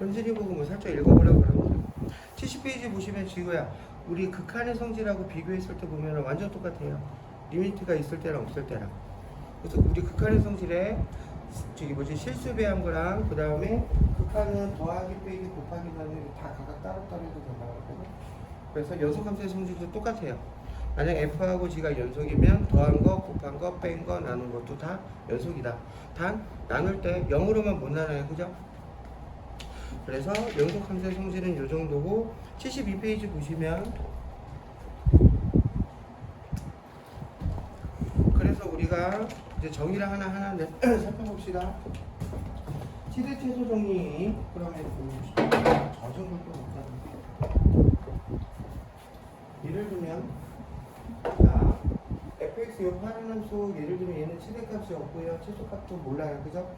현진이 보고 뭐 살짝 읽어보려고 그러는데 70페이지 보시면 지구야 우리 극한의 성질하고 비교했을 때 보면 완전 똑같아요. 리미트가 있을 때랑 없을 때랑. 그래서 우리 극한의 성질에 저기 뭐지 실수 배한 거랑 그 다음에 극한은 더하기 빼기 곱하기 나누기 다 각각 따로따로 해도 된다고 했거든. 그래서 연속함수의 성질도 똑같아요. 만약 f하고 g가 연속이면 더한 거, 곱한 거, 뺀 거, 나눈 것도 다 연속이다. 단 나눌 때 0으로만 못 나눠요. 그죠? 그래서 연속함수의 성질은 이 정도고 72페이지 보시면 그래서 우리가 이제 정의를 하나하나 살펴봅시다. 최대 최소 정의 그러면 저 정도밖에 못하네. 예를 들면 자 fx 요 파란 함수 예를 들면 얘는 최대값이 없고요 최소값도 몰라요. 그죠?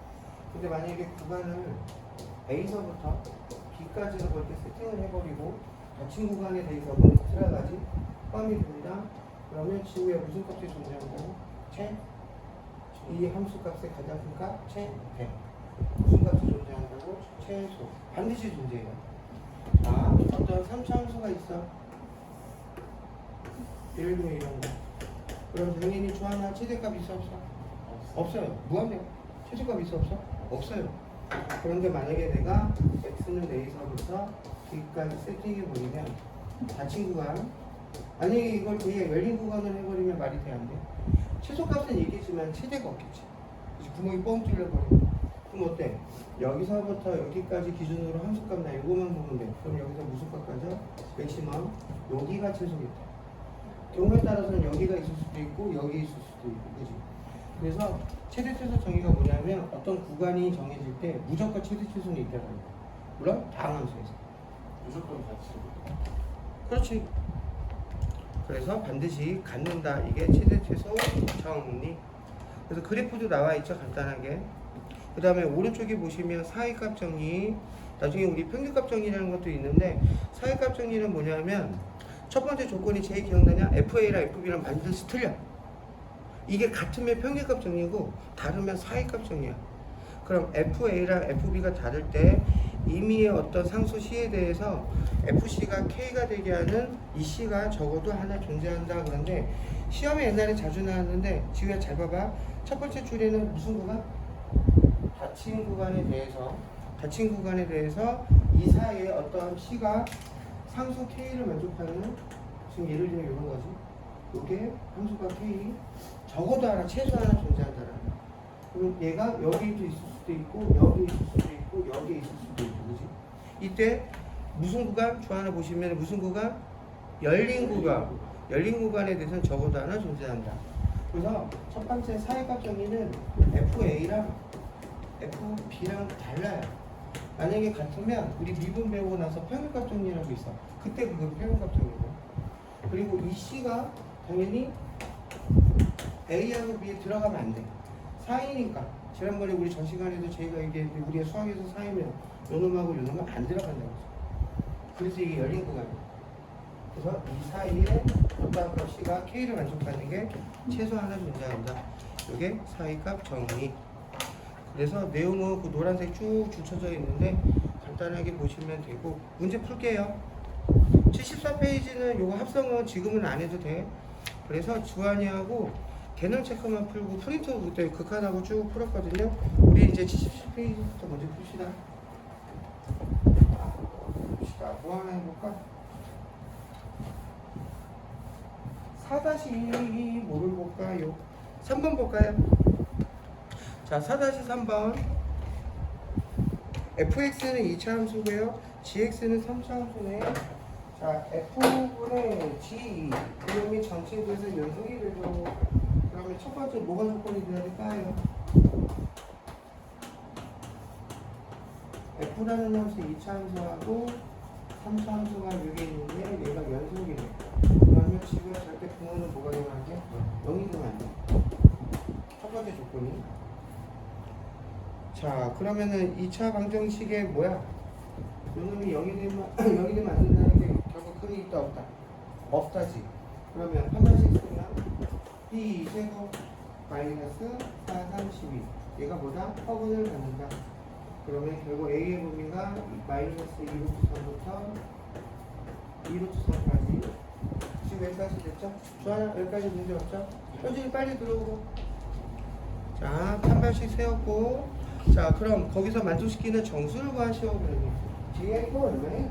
근데 만약에 구간을 A서부터 B까지를 그렇게 세팅을 해버리고 닫힌 구간에 대해서 들어가지 포함이 됩니다. 그러면 지구에 무슨 값이 존재한다고? 이 함수 값의 가장 큰 값? 최대. 무슨 값이 존재한다고? 최소. 반드시 존재해요. 자, 어떤 3차 함수가 있어. 예를 들면 이런 거. 그럼 당연히 주하나 최대값 있어 없어? 없어요. 무한대. 최소값 있어 없어? 없어요. 그런데 만약에 내가 x는 a서부터 b까지 세팅해 버리면 닫힌 구간 만약에 이걸 되게 열린 구간을 해버리면 말이 돼 안 돼? 최소값은 있겠지만 최대가 없겠지. 그래서 구멍이 뻥 뚫려버리고 그럼 어때? 여기서부터 여기까지 기준으로 함수값 나 이거만 보면 돼. 그럼 여기서 무슨 값까지요? 맥시멈 여기가 최소겠다. 경우에 따라서는 여기가 있을 수도 있고 여기 있을 수도 있고 그지? 그래서 최대 최소 정의가 뭐냐면 어떤 구간이 정해질 때 무조건 최대 최소는 있다는 거야. 물론 다음 함수에서 무조건 같이. 그렇지. 그래서 반드시 갖는다. 이게 최대 최소 정리. 그래서 그래프도 나와 있죠. 간단하게. 그 다음에 오른쪽에 보시면 사이값 정리. 나중에 우리 평균값 정리라는 것도 있는데 사이값 정리는 뭐냐면 첫 번째 조건이 제일 기억나냐? FA랑 FB랑 반드시 틀려. 이게 같으면 평균값 정리고 다르면 사이값 정리야. 그럼 FA랑 FB가 다를 때 임의의 어떤 상수 C에 대해서 FC가 K가 되게 하는 이 C가 적어도 하나 존재한다. 그런데 시험에 옛날에 자주 나왔는데 지우야 잘 봐봐. 첫 번째 줄에는 무슨 구간? 닫힌 구간에 대해서 이 사이에 어떤 C가 상수 K를 만족하는 지금 예를 들면 이런 거지. 이게 함수가 K 적어도 하나 최소 하나 존재한다라는 거야. 그럼 얘가 여기도 있을 수도 있고 여기 있을 수도 있고 여기 있을 수도 있고 그지? 이때 무슨 구간? 주 하나 보시면 무슨 구간? 열린 구간에 대해서는 적어도 하나 존재한다. 그래서 첫 번째 사이값 정의는 FA랑 FB랑 달라요. 만약에 같으면 우리 미분 배우고 나서 평균값 정리라고 있어. 그때 그건 평균값 정리고. 그리고 이 C가 당연히 A하고 B에 들어가면 안 돼. 사이니까. 지난번에 우리 전 시간에도 저희가 얘기했는데 우리가 수학에서 사이면 요놈하고 요놈은 안 들어간다고 했어. 그래서 이게 열린 구간이에요. 그래서 이 사이에 어떤 C가 K를 만족하는 게 최소 하나 존재한다. 이게 사이값 정리. 그래서 내용은 그 노란색 쭉 줄쳐져 있는데 간단하게 보시면 되고 문제 풀게요. 74페이지는 요거 합성은 지금은 안 해도 돼. 그래서 주한이하고 개념 체크만 풀고 프린트 그때 극한하고 쭉 풀었거든요. 우리 이제 77페이지부터 먼저 풉시다. 뭐 하나 해볼까? 4-2 뭐를 볼까요? 3번 볼까요? 자, 4-3번 fx는 2차 함수고요. gx는 3차 함수네. 자, f분의 g 그놈이 전체에 대해서 연속이 되죠. 그러면 첫 번째 뭐가 조건이 돼야 될까요? f라는 함수 2차 함수하고 3차 함수가 여기 있는데 얘가 연속이래. 그러면 지금 절대 분모는 뭐가 되면 안 돼? 0이 되면 안 돼. 첫 번째 조건이. 자, 그러면은 2차 방정식에 뭐야? 요놈이 0이 되면 안 된다는 게 결국 근이 있다 없다? 없다지. 그러면 한 번씩 쓰면 b2제곱 마이너스 4, 32 얘가 뭐다? 허분을 갖는다. 그러면 결국 A의 범위가 마이너스 2루트 3부터 2루트 3까지. 지금 여기까지 됐죠? 좋아요. 여기까지 문제 없죠? 현준이 빨리 들어오고. 자, 한 발씩 세웠고. 자, 그럼 거기서 만족시키는 정수를 구하시오. 그러니 뒤에 이거 얼마예요?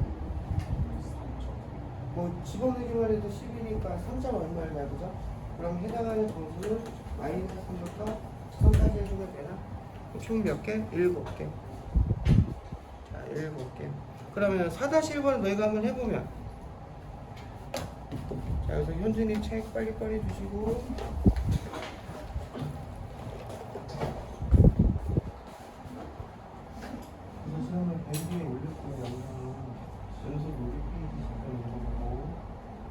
뭐 집어넣기만 해도 10이니까 3점 얼마일까, 그죠? 그럼 해당하는 정수를 마이너스 3부터 3까지 해주면 되나? 총 몇 개? 7개. 자, 7개. 그러면 4-1번을 너희가 한번 해보면. 자, 그래서 현준이 책 빨리빨리 주시고. 그래서 시험을 밴드에 올렸고, 영상은 연속 500페이지 잠깐 읽어보고,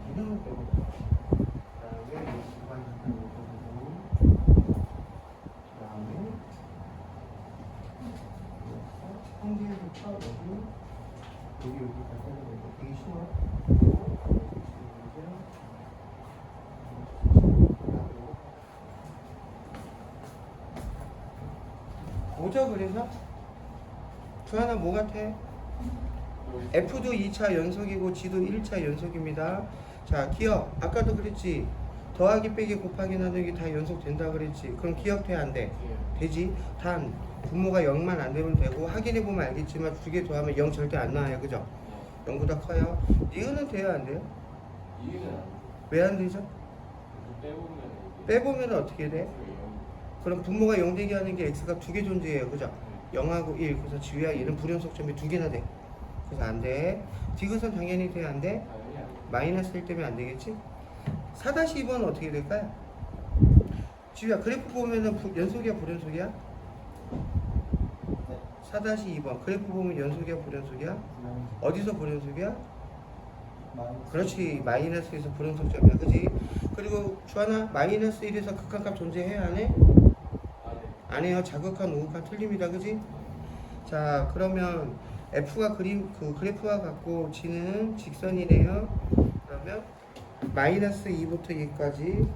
기능을 빼고, 그 다음에 시간 잠깐 읽어보고, 그 다음에 성질부터 여기 갖다 놓고 되게 쉬워. 오죠. 그래서 주하나 뭐 같아? F도 2차 연속이고 G도 1차 연속입니다. 자, 기억 아까도 그랬지. 더하기 빼기 곱하기 나누기 다 연속된다 그랬지. 그럼 기억돼 안 돼? 되지. 단 분모가 0만 안 되면 되고, 확인해보면 알겠지만 2개 더하면 0 절대 안 나와요. 그죠? 0보다 커요. 니은은 돼요 안 돼요? 왜 안 되죠? 빼보면 어떻게 돼? 그럼 분모가 0 되게 하는 게 x가 2개 존재해요. 그죠? 0하고 1. 그래서 지우야 얘는 불연속점이 2개나 돼. 그래서 안 돼. 디귿은 당연히 돼야 안 돼? 마이너스 1 때문에 안 되겠지? 4-2번은 어떻게 될까요? 지우야 그래프 보면은 연속이야 불연속이야? 4-2번 그래프 보면 연속이야 불연속이야? 어디서 불연속이야? 그렇지. 마이너스에서 불연속점이야. 그지? 그리고 주하나 마이너스 1에서 극한값 존재해야 안 해? 안 해요. 자극한 우극한 틀립니다. 그지? 자, 그러면 F가 그래프와 같고 G는 직선이네요. 그러면 마이너스 2부터 2까지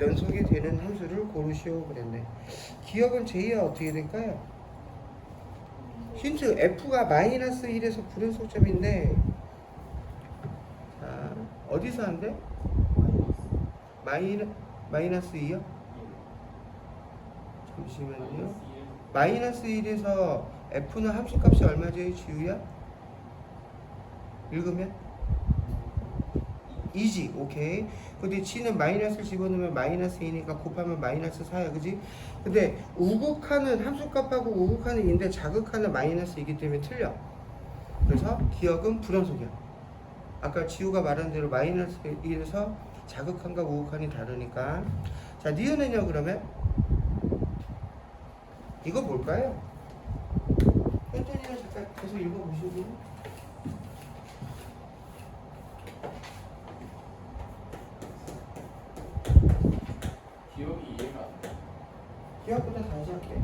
연속이 되는 함수를 고르시오 그랬네. 기억은 J야 어떻게 될까요? 힌트 F가 마이너스 1에서 불연속점인데, 자, 어디서 안 돼? 마이너스 2요? 잠시만요. 마이너스 1에서 F는 함수값이 얼마죠? 지우야? 읽으면? 2지. 오케이. 근데 G는 마이너스를 집어넣으면 마이너스 2니까 곱하면 마이너스 4야. 그지? 근데 우극하는 함수값하고 우극하는 2인데 자극하는 마이너스 2이기 때문에 틀려. 그래서 기억은 불연속이야. 아까 지우가 말한 대로 마이너스 1에서 자극한과 우극한이 다르니까. 자, 니은은요 그러면? 이거 뭘까요? 현준이는 잠깐 계속 읽어보시고. 기억이 이해가 안 돼. 기억부터 다시 할게.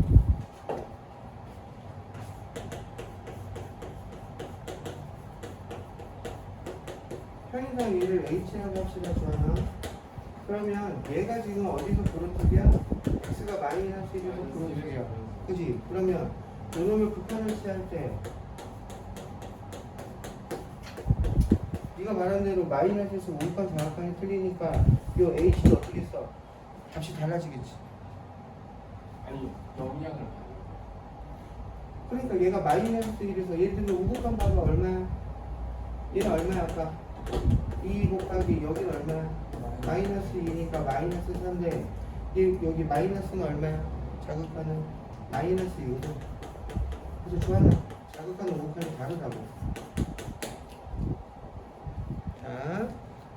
편의상 얘를 H라고 합시다. 좋아요. 그러면 얘가 지금 어디서 불연속이야? X가 마이너스 1에서 불연속이야. 그지? 그러면 요놈을 극한을 취할 때 네가 말한 대로 마이너스에서 우극한 정확한이 틀리니까 요 H도 어떻게 써? 값이 달라지겠지. 아니 영향을 받는. 그러니까 얘가 마이너스 1에서 예를 들면 우극한 바가 얼마야? 얘는 얼마야 아까? 2 곱하기 여기는 얼마야? 마이너스 2니까 마이너스 3인데 여기 마이너스는 얼마야? 자극하는 마이너스 6. 그래서 좋아하나? 자극하는 우극한이 다르다고. 자,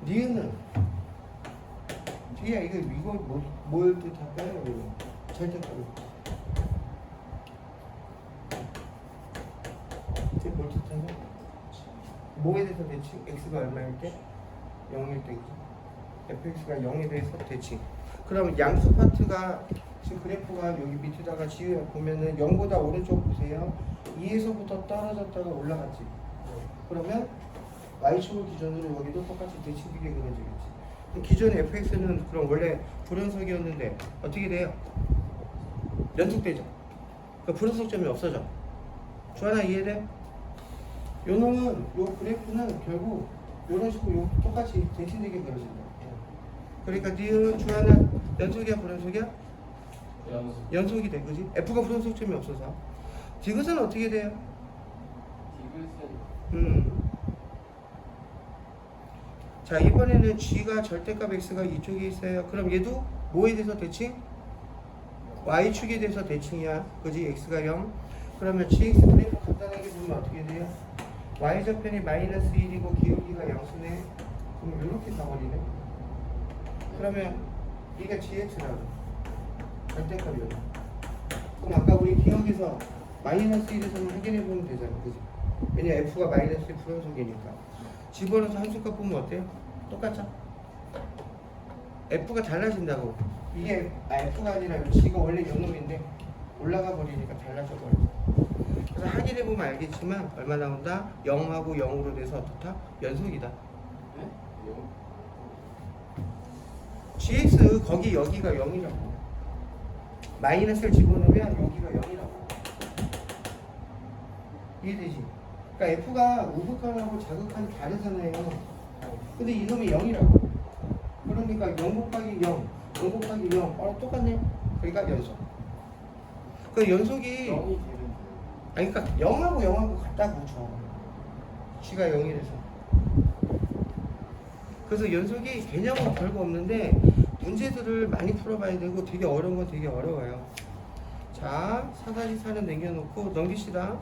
니은은 뒤야 이거 뭘 뜻할까요? 절대값이 이게 뭘 뜻하냐? 뭐에 대해서 대칭? x가 얼마일 때? 0일 때 fx가 0에 대해서 대칭. 그럼 양수 파트가 지금 그래프가 여기 밑에다가 지우 보면은 0보다 오른쪽 보세요. 2에서부터 떨어졌다가 올라갔지. 그러면 y축을 기준으로 여기도 똑같이 대칭비례 그려지겠지. 기존 fx는 그럼 원래 불연속이었는데 어떻게 돼요? 연속되죠. 그러니까 불연속점이 없어져. 주하나 이해돼? 요 놈은 요 그래프는 결국 요런 식으로 요 똑같이 대칭되게 그려진다. 그러니까 니은 주하나 연속이야 불연속이야? 연속. 연속이 돼, 그지? F가 불연속점이 없어서. 디귿은 어떻게 돼요? 디귿은 자, 이번에는 G가 절대값 X가 이쪽에 있어요. 그럼 얘도 뭐에 대해서 대칭? Y축에 대해서 대칭이야. 그지? X가 0. 그러면 GX 그래프 간단하게 보면 어떻게 돼요? Y절편이 마이너스 1이고 기울기가 0수네. 그럼 이렇게 가버리네. 그러면 이게 GX라고. 절대값이요. 그럼 아까 우리 기억에서 마이너스 1에서는 확인해 보면 되잖아. 그지? 왜냐 F가 마이너스 1 불연속이니까. 집어넣어서 함수값 보면 어때요? 똑같죠? F가 달라진다고. 이게 F가 아니라 G가 원래 요놈인데 올라가 버리니까 달라져 버려. 그래서 확인해 보면 알겠지만 얼마 나온다? 0하고 0으로 돼서 어떻다? 연속이다. 네? 영. GX 거기 여기가 0이라고. 마이너스를 집어넣으면 여기가 0이라고. 이해되지? 그러니까 F가 우극한하고 자극한이 다르잖아요. 근데 이놈이 0이라고. 그러니까 0 곱하기 0, 0 곱하기 0. 똑같네. 그러니까 연속. 그 연속이 0이 되는 아니 그러니까 0하고 0하고 같다고 쳐. G가 0이라서. 그래서 연속이 개념은 별거 없는데 문제들을 많이 풀어봐야 되고 되게 어려운 건 되게 어려워요. 자, 4-4는 남겨놓고 넘기시다.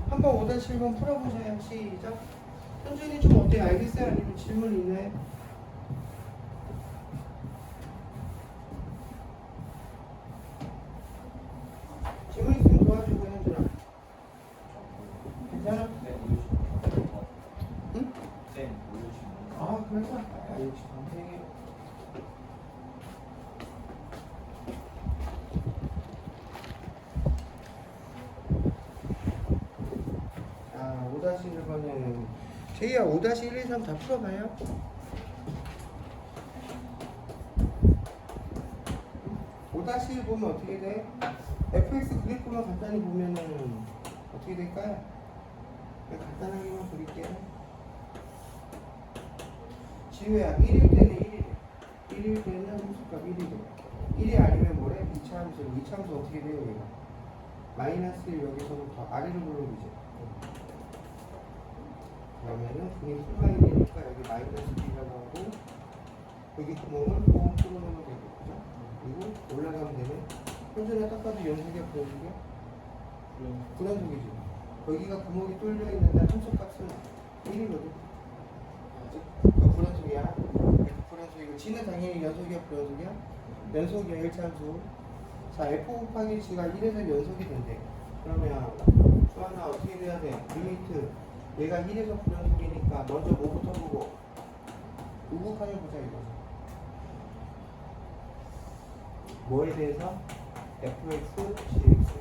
한번 5-1번 풀어보세요. 시작. 현준이 좀 어때요? 알겠어요? 아니면 질문 있나요? 질문 있으면 도와주고 현준아. 괜찮아? 네, 응? 네, 아, 그래서? 아, 역시 감생해. 아, 5-1번은 제이야 5-1, 2, 3 다 풀어봐요. 5-1 보면 어떻게 돼? fx 그래프만 간단히 보면은 어떻게 될까요? 그냥 간단하게만 그릴게요. 지우야 1일 때는 1이래. 1일 때는 함수값 1이래. 1이 아니면 뭐래? 2차 함수. 2차 함수 어떻게 돼요 얘가? 마이너스 1 여기서부터 아래로 올라오죠. 그러면은 분이 풀마이 되니까 여기 마이너스 1이라고 하고 여기 구멍을 뻥 뚫어놓으면 되고 그죠? 그리고 올라가면 되네. 현재는 딱 봐도 연속이야 불연속이야? 불연속이지. 여기가 구멍이 뚫려 있는데 함수값은 1이거든. 그 불연속이야. 불연속이고 G는 당연히 연속이야 불연속이야? 연속이야 1차 함수. 자 F 곱하기 G가 1에서 연속이 된대. 그러면 수하나 어떻게 돼야 돼? 리미트 얘가 1에서 불연속이니까 먼저 뭐부터 보고 우극한을 보자 이거지. 뭐에 대해서? fx, gx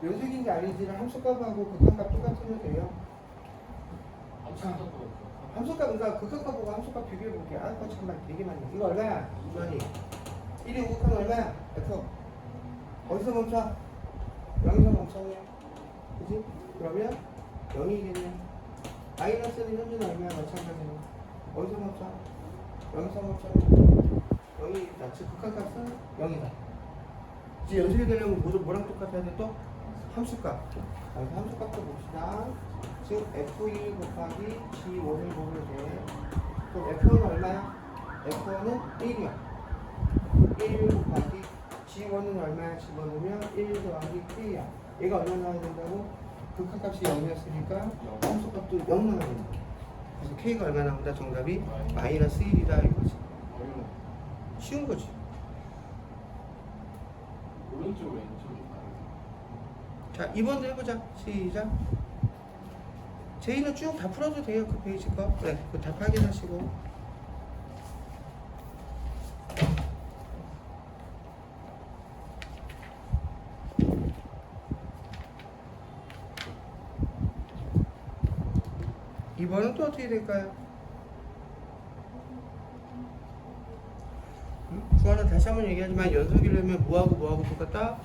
연속인지 아닌지를 함수값하고 극한값 똑같으면 돼요. 함수값 그러니까 극한값 보고 함수값 비교해볼게. 아 그거 참말 되게 많네. 이거 얼마야? 주환이 1이 우극한 얼마야? f 어디서 멈춰? 0에서 멈췄네. 그치? 그러면 0이겠네. 마이너스는 현재는 얼마야? 마찬가지로 어디서 멈춰? 0에서 멈췄네. 0이다. 즉 극한값은 0이다. 이제 연속이 되려면 뭐랑 똑같아야 돼 또? 함수값. 그래서 함수값도 봅시다. 즉 F1 곱하기 G1을 보면 돼. 그럼 F1은 얼마야? F1은 1이야. 1 곱하기 G1은 얼마야? 집어넣으면 1 더하기 K야. 얘가 얼마 나와야 된다고? 극한값이 0이었으니까 함수값도 0 나와야 된다. 그래서 K가 얼마 나온다? 정답이 마이너스 1이다 이거지. 쉬운 거지. 오른쪽 왼쪽이 자 다르죠. 2번도 해보자. 시작. 제이는 쭉 다 풀어도 돼요. 그 페이지 거. 네, 그 다 확인하시고. 이번은 또 어떻게 될까요? 주하나 다시 한번 얘기하지만 연속이려면 뭐하고 뭐하고 똑같다?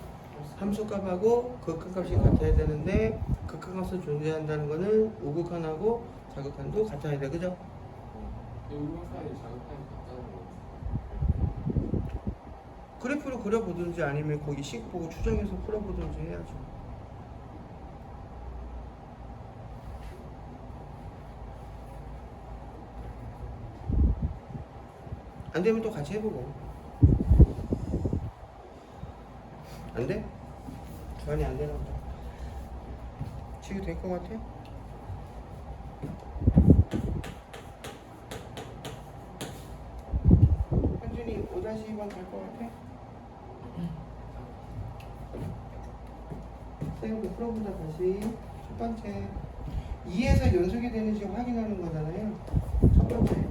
함수값하고 극한값이 같아야 되는데 극한값은 존재한다는 거는 우극한하고 자극한도 같아야 돼, 그죠? 우극한이 자극한이 같다는 거. 그래프로 그려보든지 아니면 거기 식 보고 추정해서 풀어보든지 해야죠. 안 되면 또 같이 해보고. 안 돼? 주환이 안 되나 보다. 지금 될 것 같아? 현준이 5-2번 갈 것 같아? 쌤도 풀어보자 다시. 첫 번째 2에서 연속이 되는지 확인하는 거잖아요. 첫 번째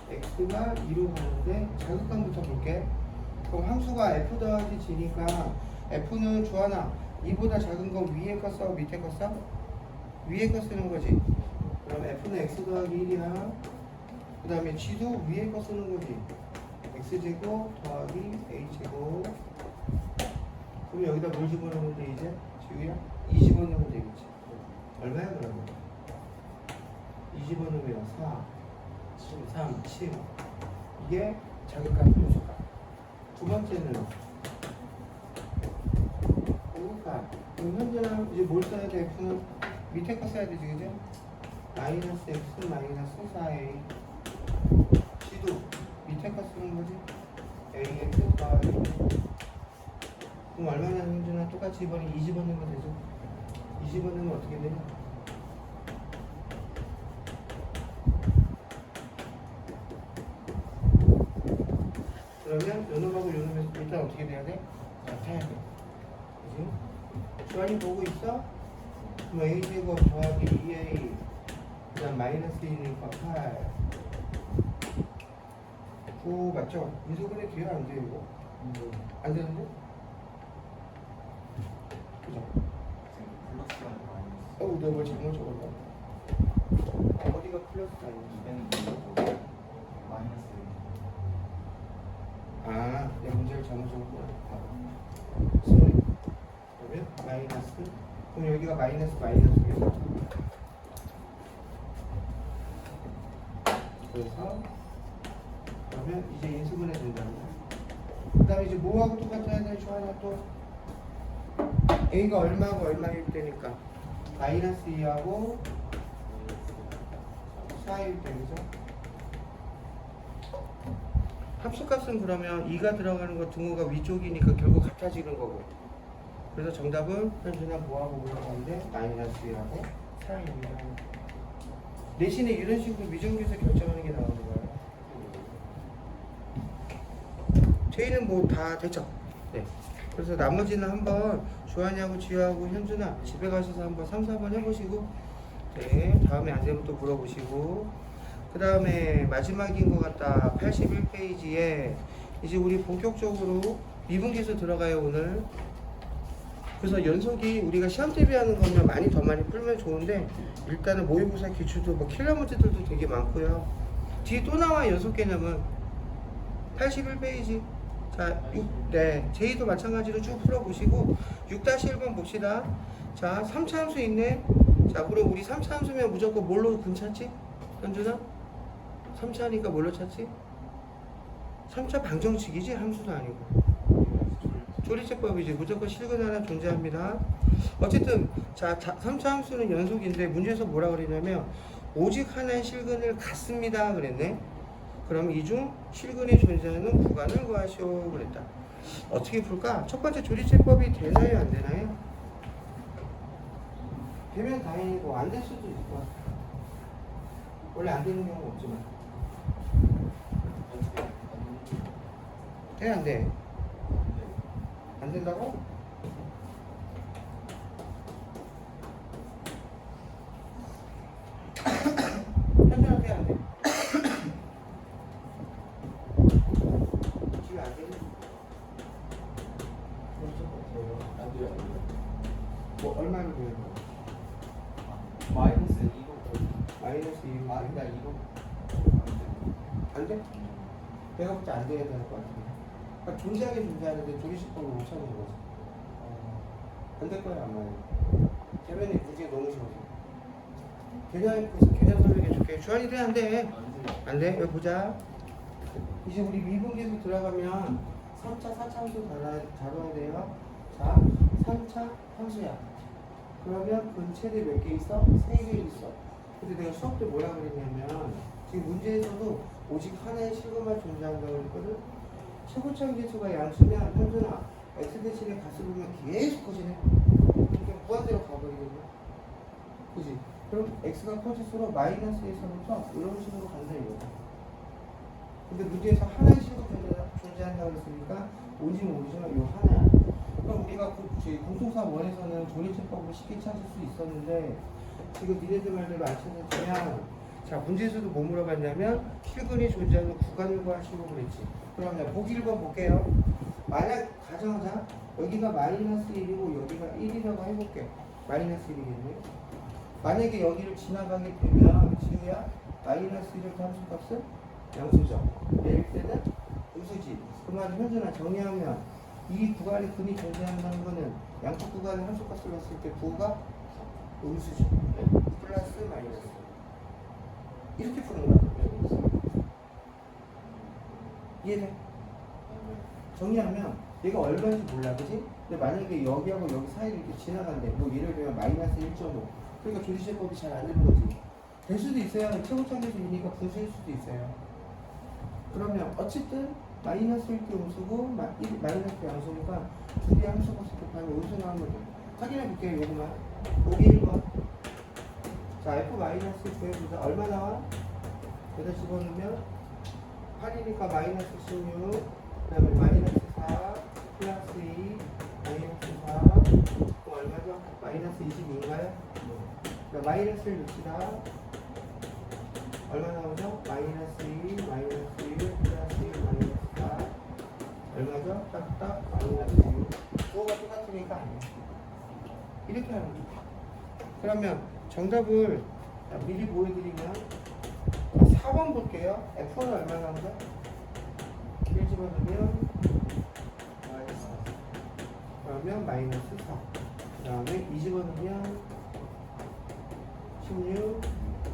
x가 2로 가는데 자극감부터 볼게. 그럼 함수가 f 더하기 g니까 f는 주하나 2보다 작은 건 위에 거 써? 밑에 거 써? 위에 거 쓰는 거지. 그럼 f는 x 더하기 1이야. 그 다음에 g도 위에 거 쓰는 거지. x제곱 더하기 a제곱. 그럼 여기다 뭘 집어넣으면 돼 이제? 지우야? 2 집어넣으면 되겠지. 얼마야 그러면? 2 집어넣으면 4 3, 7 이게 자극감 요소값. 두 번째는 우극값. 그럼 현재는 이제 뭘 써야 돼? F는 밑에 거 써야 되지, 그죠? 마이너스 X 마이너스 4A. G도 밑에 거 쓰는 거지? AX 더하기. 그럼 얼마나 현재는 똑같이 이번에 2 집어넣으면 되죠? 2 집어넣으면 어떻게 되냐? 그러면 요놈하고 요놈에서 일단 어떻게 돼야 돼? 같아야 돼. 그지? 주환이 보고 있어? 그럼 a제곱 더하기 2a 그 다음 마이너스 1이니까 8 9 맞죠? 인수분해 뒤에 안 돼요 이거? 안 되는데? 그죠? 플러스랑 마이너스. 어우 내가 뭘 잘못 적었나? 어디가 플러스 아니야? 마이너스. 아, 내 문제를 잘못 적었구나. sorry. 그러면 마이너스. 그럼 여기가 마이너스겠죠? 그래서 그러면 이제 인수분해 된다는 거야. 그 다음에 이제 뭐하고 똑같아야 돼? 저 하나 또 A가 얼마하고 얼마일 때니까 마이너스 2하고 4일 때, 그죠? 합수값은 그러면 2가 들어가는 거 등호가 위쪽이니까 결국 같아지는 거고. 그래서 정답은 현준아 뭐하고 올라가는데 마이너스 2하고 4입니다. 대신에 이런 식으로 미정규에서 결정하는 게 나오는 거예요. 저희는 뭐 다 됐죠? 네. 그래서 나머지는 한번 주한이하고 지우하고 현준아 집에 가셔서 한번 3, 4번 해보시고 네, 다음에 안 되면 또 물어보시고 그 다음에 마지막인 것 같다. 81페이지에 이제 우리 본격적으로 미분계수 들어가요 오늘. 그래서 연속이 우리가 시험 대비하는 거면 많이 더 많이 풀면 좋은데 일단은 모의고사 기출도 뭐 킬러 문제들도 되게 많고요. 뒤에 또 나와 연속 개념은 81페이지. 자, 네, 제2도 마찬가지로 쭉 풀어보시고 6-1번 봅시다. 자, 3차 함수 있네. 자, 그럼 우리 3차 함수면 무조건 뭘로 근찾지? 현준아? 3차니까 뭘로 찾지? 3차 방정식이지 함수도 아니고 조리제법이지. 무조건 실근 하나 존재합니다. 어쨌든 자 3차 함수는 연속인데 문제에서 뭐라 그랬냐면 오직 하나의 실근을 갖습니다 그랬네. 그럼 이 중 실근이 존재하는 구간을 구하시오 그랬다. 어떻게 풀까? 첫 번째 조리제법이 되나요 안 되나요? 되면 다행이고 안 될 수도 있을 것 같아. 원래 안 되는 경우 없지만 돼 안 돼? 안 된다고? 현장은 돼안 돼? 지금 안 되니? 안 돼요. 뭐 얼마를 보는 거? 마이너스 2로. 마이너스 2로 그러니까 2로. 안 돼? 내가 볼 때 안 돼야 될 것 같아. 그러니까 존재하게 존재하는데 조리식법을 못 찾는 거지. 안 될 거야 아마. 대변이 굳이 너무 심하죠. 개념 설명해줄게. 주한이 돼안 돼? 안 돼? 여기 보자. 이제 우리 미분계수 들어가면 3차, 4차 함수 다뤄야 돼요. 자, 3차 함수야. 그러면 근체대 몇 개 있어? 3개 있어. 근데 내가 수업 때 뭐라 그랬냐면 지금 문제에서도 오직 하나의 실수만 존재한다고 그랬거든. 최고점 계수가 양수면 현준아 x 대신에 값을 보면 계속 커지네. 이렇게 무한대로 가버리거든. 그지? 그럼 x가 커질수록 마이너스에서부터 이런 식으로 간다 이거야. 근데 문제에서 하나의 실수 존재한다고 그랬으니까 오지 모르지만 이 하나야. 그럼 우리가 공통사 원에서는 조리체법으로 쉽게 찾을 수 있었는데 지금 니네들 말대로 안 찾았으면 자 문제에서도 뭐 물어봤냐면 실근이 존재하는 구간을 구하시고 그랬지. 그럼 자 보기 1번 볼게요. 만약 가정하자 여기가 마이너스 1이고 여기가 1이라고 해볼게. 마이너스 1이겠네. 만약에 여기를 지나가게 되면 지우야 마이너스 1을 함수값은 양수죠. 내릴 때는 음수지. 그 말은 현준아 정리하면 이 구간에 근이 존재한다는 거는 양쪽 구간에 함수값을 넣었을 때 부호가 음수죠. 플러스 마이너스 이렇게 푸는 거야. 이해돼? 정리하면 얘가 얼마인지 몰라 그지? 근데 만약에 여기하고 여기 사이를 이렇게 지나간대 뭐 예를 들면 마이너스 1.5 그러니까 조리제법이 잘 안 되는 거지. 될 수도 있어요. 최고점에서이니까 분수일 수도 있어요. 그러면 어쨌든 마이너스 1개 음수고 마이너스 양수니까 두 개의 함수값을 곱하면 음수 나오는 거죠. 확인해 볼게요. 요거만 보기 1번. 자 f 마이너스 구해보자. 얼마 나와? 여기다 집어넣으면 8이니까 마이너스 16 그 다음에 마이너스 4 플러스 2 마이너스 4 그럼 얼마죠? 마이너스 22인가요? 그러니까 마이너스를 넣읍시다. 얼마 나오죠? 마이너스 2 마이너스 1 플러스 1 마이너스 4 얼마죠? 딱딱 마이너스 6 부호가 똑같으니까 아니야. 이렇게 하는 거죠. 그러면 정답을 미리 보여드리면 4번 볼게요. F1은 얼마 나오죠? 1 집어넣으면 마이너스 4 그러면 마이너스 4 그 다음에 2 집어넣으면 16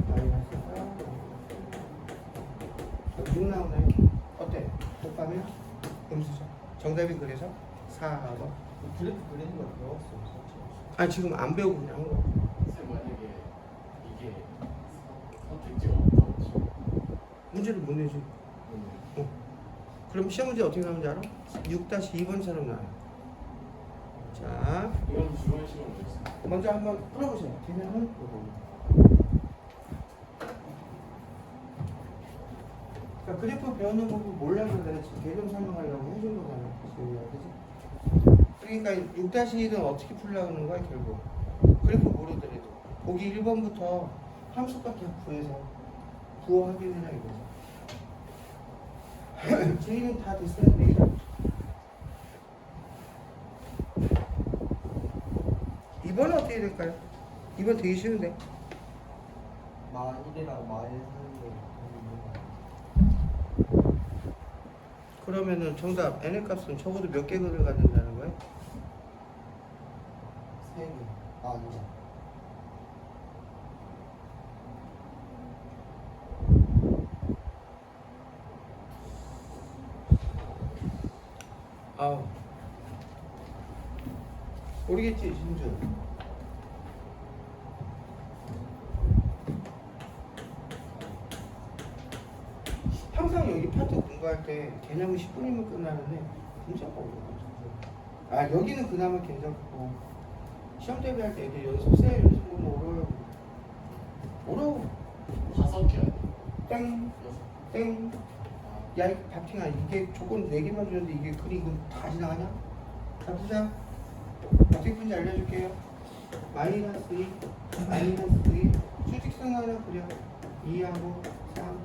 마이너스 4 6 나오나요? 어때? 곱하면 음수죠. 정답이 그래서 4번. 그래프 그리는 걸 배웠어. 아 지금 안 배우고 그냥 한 거. 쌤 만약에 이게 선택지가 없다고 치면 문제를 못 내지. 그럼 시험 문제 어떻게 나오는지 알아? 6-2번처럼 나와요. 자, 이건 주관 시간 됐어요. 먼저 한번 풀어보세요. 개념은 이거. 그러니까 그래프 배우는 법을 몰라서 내가 지금 개념 설명하려고 해준 거잖아. 그치? 그러니까 6-2는 어떻게 풀려고 하는 거야 결국. 그래프 모르더라도 보기 1번부터 함수값 다 구해서 부호 확인해라 이거죠. J는 다 됐어요. 내일. 2번은 어떻게 될까요? 2번 되게 쉬운데. 만일이랑 마이너스 하는 게 그러면은 정답 n의 값은 적어도 몇 개 근을 갖는다는 거예요? 3개. 아니야. 아우 모르겠지 진주. 항상 여기 파트 공부할 때 개념은 10분이면 끝나는데 진짜 어려워. 아 여기는 그나마 괜찮고 시험 대비할 때 애들 연습생 연습 보면 어려워. 5개 땡 땡. 야, 이 바팅아, 이게 조건 4개만 주는데 이게 글이 이거 다 지나가냐? 자, 보자. 어떻게 푼지 알려줄게요. 마이너스 2, 마이너스 2, 수직선 하나 그려. 2하고 3.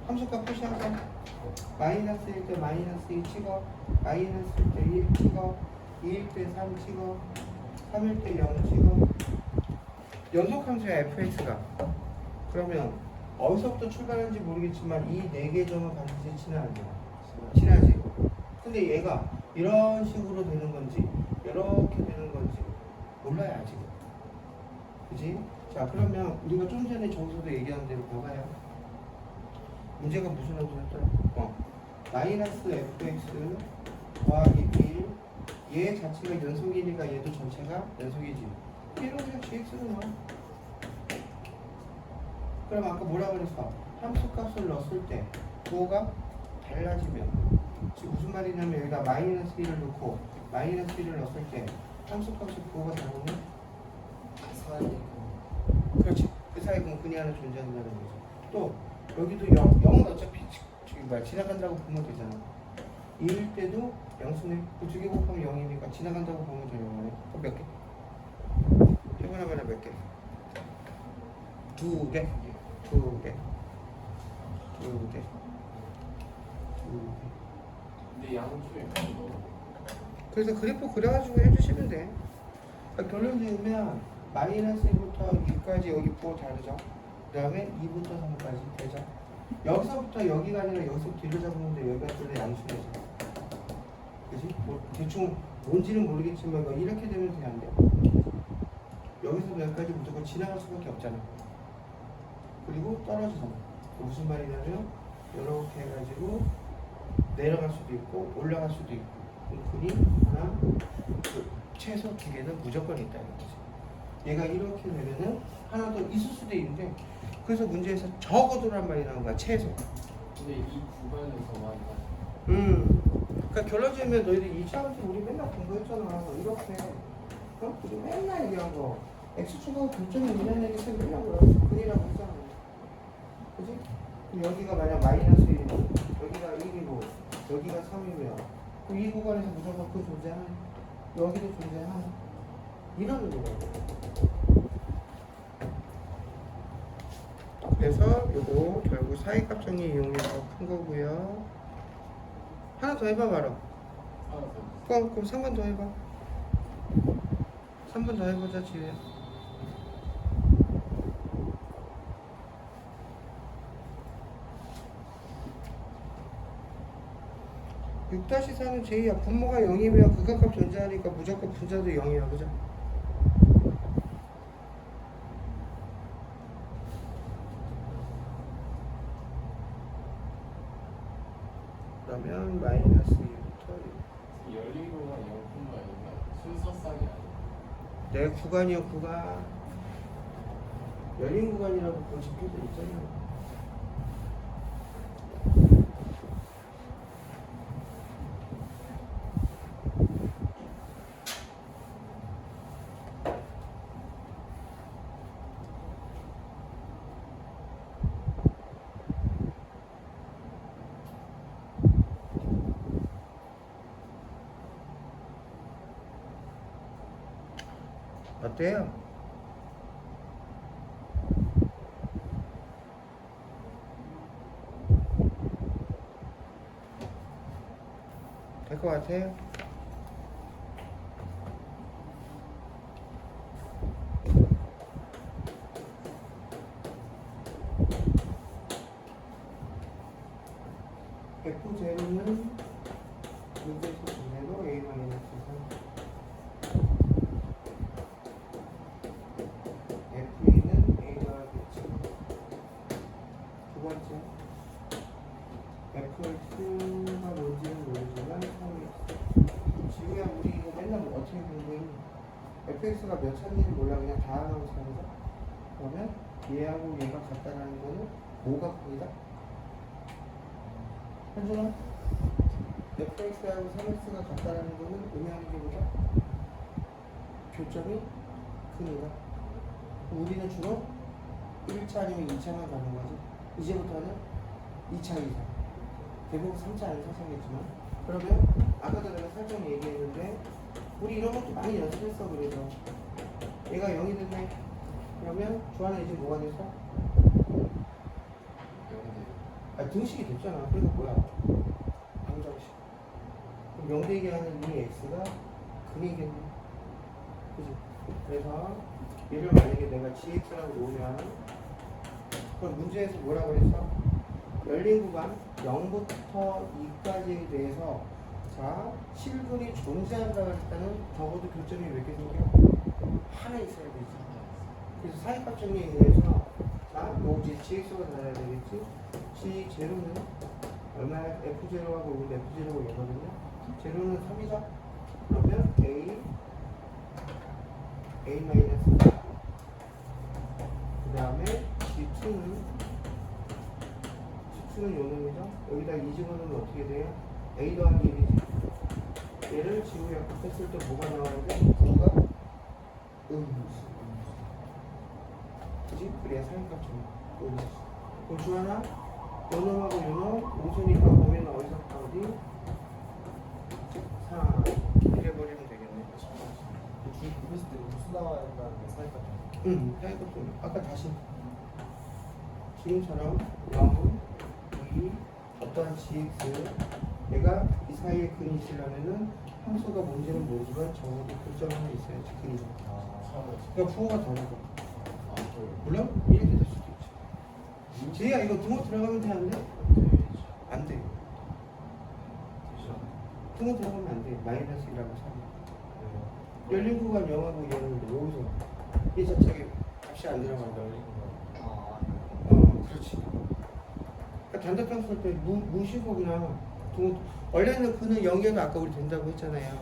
함수값 표시하자. 마이너스 1 때 마이너스 2 찍어. 마이너스 1 때 1 찍어. 2일 때 3 찍어. 3일 때 0 찍어. 연속함수야, fx가. 그러면 어디서부터 출발하는지 모르겠지만 이 4개 점은 반드시 친하지. 친하지. 근데 얘가 이런 식으로 되는 건지 이렇게 되는 건지 지금. 그지? 자, 그러면 우리가 좀 전에 저기서도 얘기한 대로 봐봐요. 문제가 무슨 함수였더라? 마이너스 fx 더하기 1. 얘 자체가 연속이니까 얘도 전체가 연속이지. 얘는 그냥 gx로 나와. 그럼 아까 뭐라 그랬어? 함수값을 넣었을 때 부호가 달라지면, 지금 무슨 말이냐면 여기다 마이너스 1을 넣고 마이너스 1을 넣었을 때 함수값이 부호가 다르면 사이. 그렇지. 그 사이에 근근이 하나 존재한다는 거죠. 또 여기도 0은 어차피 저기 뭐야 지나간다고 보면 되잖아. 2일 때도 양수네. 그 두 개 곱하면 0이니까 지나간다고 보면 돼. 0이네. 그럼 몇 개? 해보나마나 몇 개? 두 개? 두 개. 두 개. 두 개. 근데 양쪽에 넣어. 그래서 그래프 그려가지고 해주시면 돼. 그러니까 결론 지으면 마이너스 1부터 2까지 여기 부호 다르죠. 그 다음에 2부터 3까지 되죠. 여기서부터 여기가 아니라 여기서부터 뒤로 잡는데 여기가 원래 양수네죠. 그지? 뭐 대충 뭔지는 모르겠지만 뭐 이렇게 되면 그냥 안 돼. 여기서 여기까지 무조건 지나갈 수밖에 없잖아. 그리고 떨어지잖아. 무슨 말이냐면 이렇게 해가지고 내려갈 수도 있고 올라갈 수도 있고 근이 하나 최소 두 개는 무조건 있다는 거지. 얘가 이렇게 되면은 하나 더 있을 수도 있는데 그래서 문제에서 적어도란 말이 나온 거야. 최소. 근데 이 구간에서만 그러니까 결론 지으면 너희들 이 차원에서 우리 맨날 공부했잖아. 이렇게 우리 맨날 얘기한 거 x축하고 교점이 있는 얘기 생기려고 그래. 근이라고 했잖아. 그지? 그럼 여기가 만약 마이너스 1이고 여기가 1이고 여기가 3이면 그럼 이 구간에서 무조건 그 존재하는 여기도 존재하는 이런 의미가. 그래서 요거 결국 사이값 정리 이용해서 푼 거고요. 하나 더 해봐 바로. 그럼 3번 더 해봐. 3번 더 해보자 지혜. 6-4는 제이야. 분모가 0이면 극한값 존재하니까 무조건 분자도 0이야. 그죠? 그러면 마이너스 2부터 열린 구간 0,1인가 순서상이 아니야. 내 구간이요. 구간 열린 구간이라고 그거 적혀져 있잖아. 어때요? 될 것 같아요? F0는 문제에서 그대로 A-3 F2는 A 더하기 7. 두 번째 FX가 뭔지는 모르지만 3X. 지우야 우리 이거 맨날 뭐 어떻게 공부했니? FX가 몇 차인지 몰라. 그냥 다 하나로 사는 그러면 얘하고 얘가 같다라는 거는 뭐가 크기다? 현준아? FX하고 3X가 같다라는 거는 의미하는 게 뭐다? 교점이 크니까. 우리는 주로 1차 아니면 2차만 가는 거지. 이제부터는 2차 이상. 대부분 3차 아니면 4차겠지만. 그러면 아까도 내가 살짝 얘기했는데 우리 이런 것도 많이 연습했어. 그래서 얘가 0이 됐네. 그러면 주하는 이제 뭐가 됐어? 등식이 됐잖아. 그리고 뭐야? 방정식. 그럼 0대기 하는 이 x가 근이겠네. 그지? 그래서 얘를 만약에 내가 gx라고 놓으면 그럼 문제에서 뭐라고 그랬어? 열린 구간 0부터 2까지에 대해서 자, 실근이 존재한다고 했다는 적어도 교점이 몇 개 생겨? 하나 사회값 정리에 의해서 자, 요지 GX가 달아야 되겠지? G0는 얼마야? F0하고 여기 F0가 얘거든요. 제로는 3이다. 그러면 A 마이너스 4. 그 다음에 G2는 요 놈이죠. 여기다 이 집어넣으면 어떻게 돼요? A 더하기 1이지. 얘를 지우 약분했을 때 뭐가 나와야 돼? 9가 음수. 그지? 그래야 사인값 좀 음수. 그럼 주하나 요 놈하고 요 놈, 음수니까 보면 어디서 어디? 4. 이래 버리면 되겠네. 주 굽했을 때 무수 나와야 된다는 게 사이가 사인값 좀. 아까 다시. 지금처럼 0, 2, 어떠한 gx 얘가 이 사이에 근이 있으려면은 함수가 뭔지는 모르지만 적어도 교점 하나 있어야지 근이. 그러니까 부호가 다르고. 물론 이렇게 될 수도 있지. 제이야 이거 등호 들어가면 돼 안 돼? 안 돼. 등호 들어가면 안 돼. 마이너스 1하고 3. 열린 구간 0하고 얘는 여기서 이 자체에 값이 안 들어간다. 그렇지. 그러니까 단답형 쓸 때 무시고 그냥 원래는 그는 0이어도 아까 우리 된다고 했잖아요.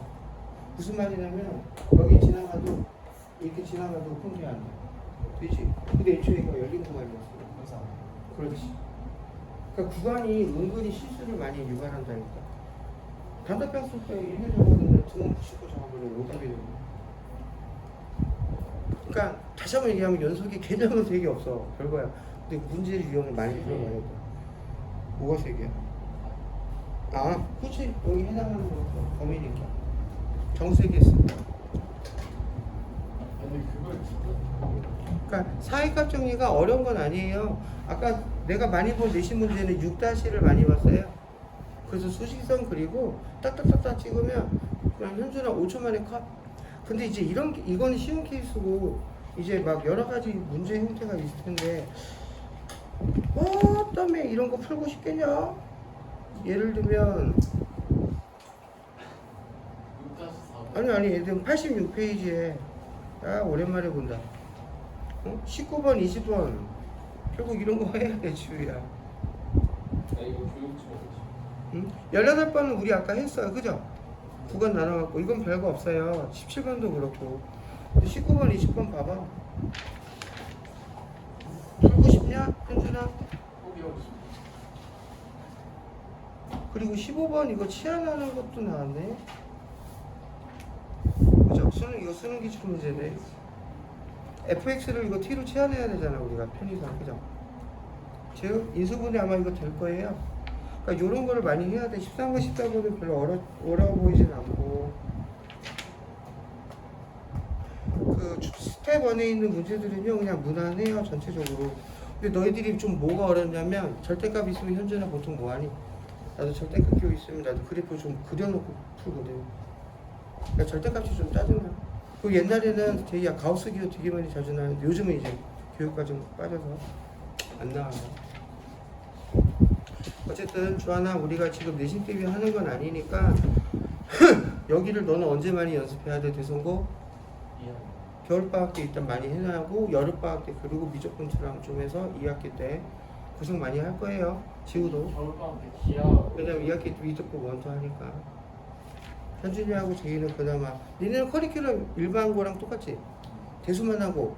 무슨 말이냐면 여기 지나가도 이렇게 지나가도 혼자 안 돼. 되지? 근데 애초에 이거 열린 구간이었어. 그렇지. 그러니까 구간이 은근히 실수를 많이 유발한다니까. 단답형 쓸 때 이렇게 적었는데 등은 푸시고 적어버리면 오답이 되는 거야. 그러니까 다시 한번 얘기하면 연속이 개념은 되게 없어. 별거야. 근데 문제 유형을 많이 들어가야 돼. 뭐가 세 개야? 아, 그렇지. 여기 해당하는 거 범위니까. 정세 개 쓰. 아니 그걸 그러니까 사이값 정리가 어려운 건 아니에요. 아까 내가 많이 본 내신 문제는 6-를 많이 봤어요. 그래서 수식선 그리고 딱딱딱딱 찍으면 그냥 현준아 5초 만에 컷. 근데 이제 이거는 쉬운 케이스고 이제 막 여러 가지 문제 형태가 있을 텐데 때문에 이런 거 풀고 싶겠냐? 예를 들면 6-4 아니 예를 들면 86페이지에 오랜만에 본다. 19번 20번 결국 이런 거 해야 돼 지우야. 이거 교육집에 응? 18번은 우리 아까 했어요. 그죠? 구간 나눠갖고 이건 별거 없어요. 17번도 그렇고. 근데 19번 20번 봐봐. 풀고 싶냐? 현준아? 포기하고 싶어. 그리고 15번 이거 치환하는 것도 나왔네. 그죠? 이거 쓰는 기출 문제네. fx를 이거 t로 치환해야 되잖아 우리가 편의상. 그죠? 즉 인수분해 아마 이거 될 거예요. 그러니까 이런 거를 많이 해야 돼. 13번 14번은 별로 어려워 보이진 않고 그 스텝 1에 있는 문제들은요 그냥 무난해요 전체적으로. 근데 너희들이 좀 뭐가 어렵냐면 절대값 있으면 현재는 보통 뭐하니? 나도 절대값 기호 있으면 나도 그래프 좀 그려놓고 풀거든. 그러니까 절대값이 좀 짜증나. 그 옛날에는 제이야 가우스 기호 되게 많이 자주 나왔는데 요즘은 이제 교육과 좀 빠져서 안 나와요. 어쨌든 주하나 우리가 지금 내신 대비 하는 건 아니니까 여기를 너는 언제 많이 연습해야 돼? 대선고 겨울방학 때 일단 많이 해놔고 여름방학 때 그리고 미적분처럼 좀 해서 2학기 때 고생 많이 할 거예요. 지우도. 겨울방학 때 기아 왜냐면 2학기 때 미적분 원투 하니까. 현준이하고 제이는 그나마 니네는 커리큘럼 일반고랑 똑같지? 대수만 하고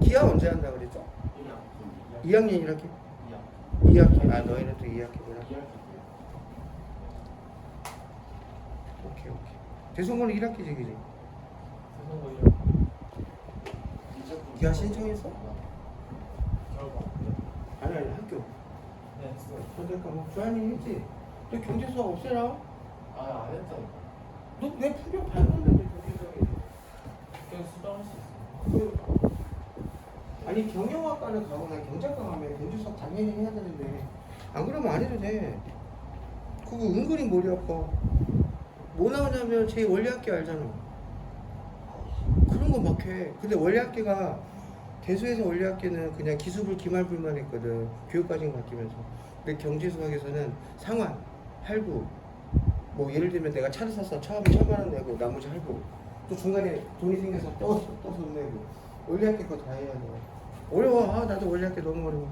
기하 언제 한다 그랬죠? 2학년 1학기? 2학기. 아 너희는 또 2학기구나. 오케이. 대수고는 1학기지 그지? 기하 신청했어? 아니 학교. 네, 했어요. 그러니까 뭐 주한이 했지? 너 경제 수업 없애라? 안 했다니까. 너 내 풍경 봤는데 경제 수업이 그냥 수강할 수 있어. 아니 경영학과를 가거나 경제학과 가면 경제 수업 당연히 해야 되는데 안 그러면 안 해도 돼. 그거 은근히 머리 아파. 뭐 나오냐면 제 원리학기 알잖아. 그런 거 막 해. 근데 원리학기가 대수에서 원리학기는 그냥 기술을 기말불만 했거든. 교육과정 바뀌면서. 근데 경제수학에서는 상환, 할부, 뭐 예를 들면 내가 차를 샀어. 처음에 1,000만 원 내고 나머지 할부. 또 중간에 돈이 생겨서 떠서 돈 내고. 원리학기 그거 다 해야 돼. 어려워. 나도 원래 할 때 너무 어려워.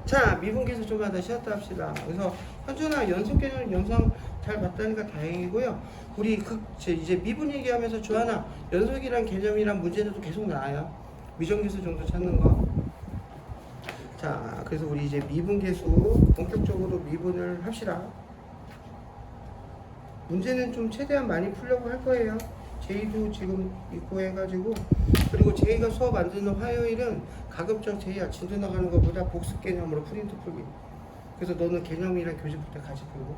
자, 미분계수 좀만 더 쉬었다 합시다. 그래서 현준아 연속 개념 영상 잘 봤다니까 다행이고요. 우리 이제 미분 얘기하면서 주하나 연속이란 개념이란 문제들도 계속 나와요. 미정계수 정도 찾는 거. 자, 그래서 우리 이제 미분계수 본격적으로 미분을 합시다. 문제는 좀 최대한 많이 풀려고 할 거예요. 제이도 지금 있고 해가지고. 그리고 제이가 수업 안 듣는 화요일은 가급적 제이야 진도 나가는 것보다 복습 개념으로 프린트 풀기. 그래서 너는 개념이랑 교집부터 같이 풀고,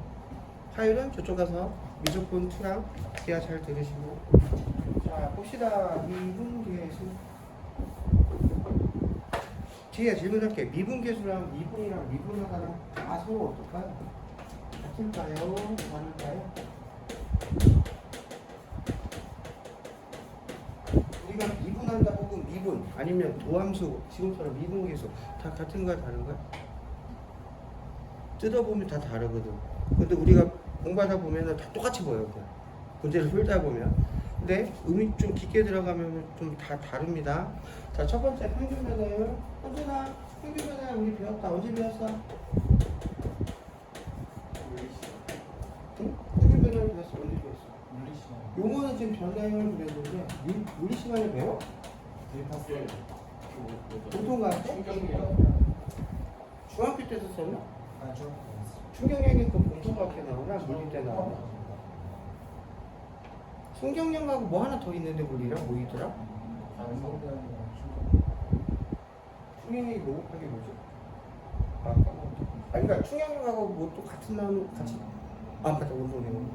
화요일은 저쪽 가서 미적분 2랑 제이야 잘 들으시고. 자, 봅시다. 미분계수. 제이야 질문할게. 미분계수랑 미분이랑 미분하다랑 다 서로 어떨까요? 같을까요? 다를까요? 우리가 미분한다 혹은 미분 아니면 도함수 지금처럼 미분계수 다 같은 거야 다른 거야? 뜯어보면 다 다르거든. 근데 우리가 공부하다 보면은 다 똑같이 보여 그냥. 문제를 풀다 보면. 근데 음이 좀 깊게 들어가면 좀 다 다릅니다. 자, 첫 번째 평균 변화율. 현준아, 평균 변화율 우리 배웠다. 언제 배웠어? 응? 평균 변화율 배웠어. 언제 배웠어? 물리시간. 용어는 지금 변화율 그랬는데 우리 시간에 배워? 데이터셀. 보통 갈 때? 충격이요. 중학교 때도 썼나? 아, 저 충격량이 그 공통과학에 나오나? 물리 때 나오나? 순경량하고 뭐 하나 더 있는데 물리랑 뭐 있더라? 충격량이 뭐 곱하기 뭐지? 아, 까먹었다. 아니 그러니까 충격량하고 뭐 또 같은 나오는 같이 맞다 운동량.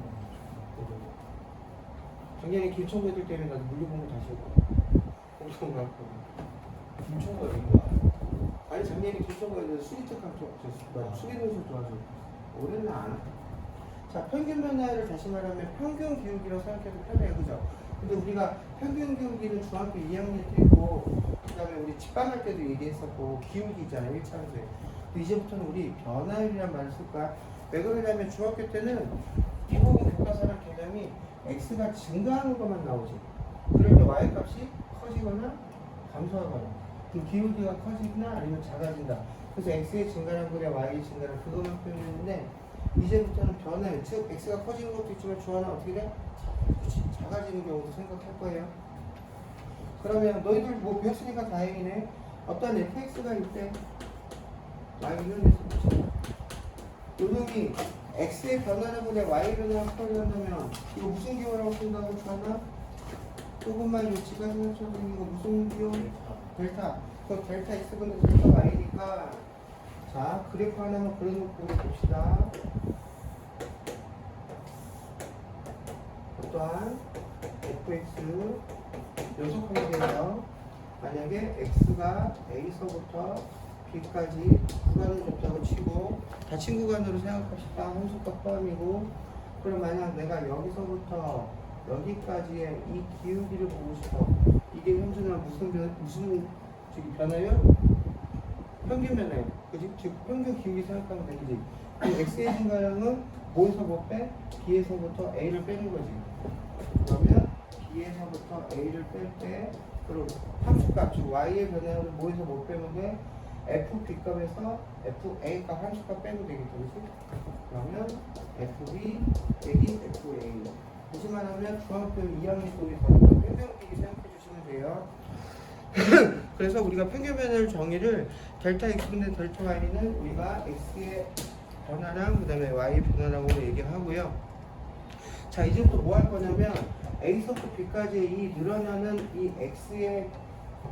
작년에 김천고들 때문에 나도 물리 공부 다시 했고 공통과학 김총거 이거 아니 작년에 김천고에서 수리특강 수리동술 도와줘. 올해는 안 해. 자, 평균 변화를 다시 말하면 평균 기울기라고 생각해도 편해요, 그죠? 근데 우리가 평균 기울기는 중학교 2학년 때 있고, 그 다음에 우리 집반할 때도 얘기했었고, 기울기 있잖아요, 1차원에. 근데 이제부터는 우리 변화율이란 말을 쓸 거야. 왜 그러냐면 중학교 때는 이보고 교과서랑 개념이 x가 증가하는 것만 나오지. 그럴 때 y 값이 커지거나 감소하거나. 그럼 기울기가 커지거나 아니면 작아진다. 그래서 x의 증가량 분의 y의 증가량 그것만 표현했는데, 이제부터는 변화율, 즉 x가 커지는 것도 있지만 주하나 어떻게 돼? 그치, 작아지는 경우도 생각할 거예요. 그러면 너희들 뭐 배웠으니까 다행이네. 어떤 fx가 있대. y는 요놈이 x의 변화를 보내 y의 변화를 처리한다면 이거 무슨 기호라고 쓴다고 주하나? 조금만 요치가 생각해보면 이거 무슨 기호? 델타. 그 델타 x분의 델타 y니까 자, 그래프 하나만 그려놓고 우리 봅시다. 또한 fx 연속하게 되면 만약에 x가 a서부터 b까지 구간을 줬다고 치고 닫힌 구간으로 생각합시다. 함수값 포함이고, 그럼 만약 내가 여기서부터 여기까지의 이 기울기를 보고 싶어. 이게 현준아 무슨 지금 변화율? 평균 변화율. 그지? 즉 평균 기울기 생각하면 돼. 그지? 그 x의 증가량은 뭐에서 뭐 빼? b에서부터 a를 빼는 거지. 그러면 b에서부터 a를 뺄 때 그럼 함수값, 즉 y의 변화율을 뭐에서 못 빼면 돼? fb 값에서 fa 값 함수값 빼면 되겠죠. 그치? 그러면 fb 빼기 fa. 다시 말하면 중학교 2학년 쪽에 더했던 평균기기 생각해 주시면 돼요. 그래서 우리가 평균 변화율 정의를 델타 x분의 델타 y는 우리가 x의 변화량 그 다음에 y의 변화량으로 얘기하고요. 자, 이제부터 뭐 할 거냐면 a서부터 b까지 이 늘어나는 이 x의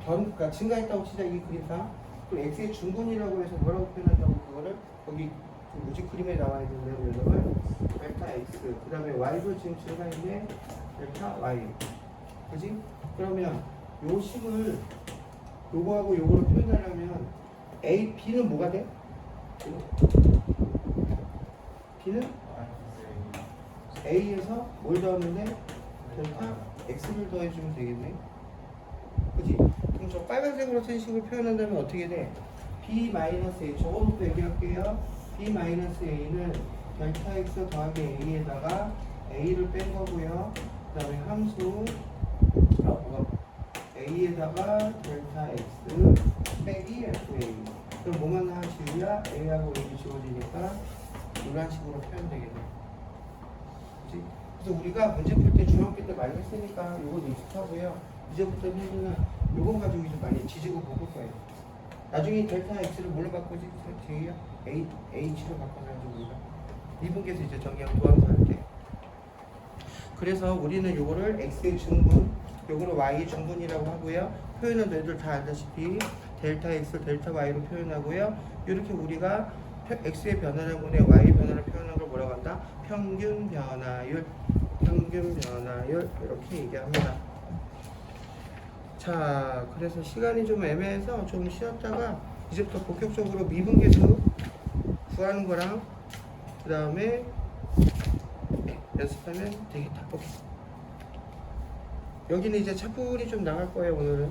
그러니까 증가했다고 치자. 이 그림상 또 x의 중분이라고 해서 뭐라고 표현한다고 그거를 거기 뭐지 그림에 나와야 되는데 이름을 델타 x 그 다음에 y도 지금 증가했네 델타 y. 그지? 그러면 요 식을 요거하고 요거를 표현하려면 a, b는 뭐가 돼? b는 a에서 뭘 더하는데 델타 x를 더해주면 되겠네. 그치? 그럼 저 빨간색으로 쓴 식을 표현한다면 어떻게 돼? b-a 저거부터 얘기할게요. b-a는 델타 x 더하기 a에다가 a를 뺀 거고요. 그 다음에 함수 a의 A에다가 델타 X 빼기 FA. 그럼 뭐만 하나 지우야? A하고 A가 지워지니까 이런 식으로 표현되겠네. 그치? 그래서 우리가 문제 풀 때 중학교 때 많이 했으니까 이건 익숙하고요. 이제부터는 현준아 요건 가지고 이제 많이 지지고 볼 거예요. 나중에 델타 X를 뭘로 바꾸지? 뒤에요? H로 바꿔가지고 우리가 미분계에서 이제 정의하고 도함수 할게. 그래서 우리는 요거를 X의 중분, 요거를 Y의 중분이라고 하고요. 표현은 너희들 다 알다시피 델타 X, 델타 Y로 표현하고요. 이렇게 우리가 X의 변화량분의 Y의 변화를 표현한 걸 뭐라고 한다? 평균 변화율, 평균 변화율 이렇게 얘기합니다. 자, 그래서 시간이 좀 애매해서 좀 쉬었다가 이제부터 본격적으로 미분계수 구하는 거랑 그 다음에 연습하면 되겠다. 오케이. 여기는 이제 차분히 좀 나갈 거예요, 오늘은.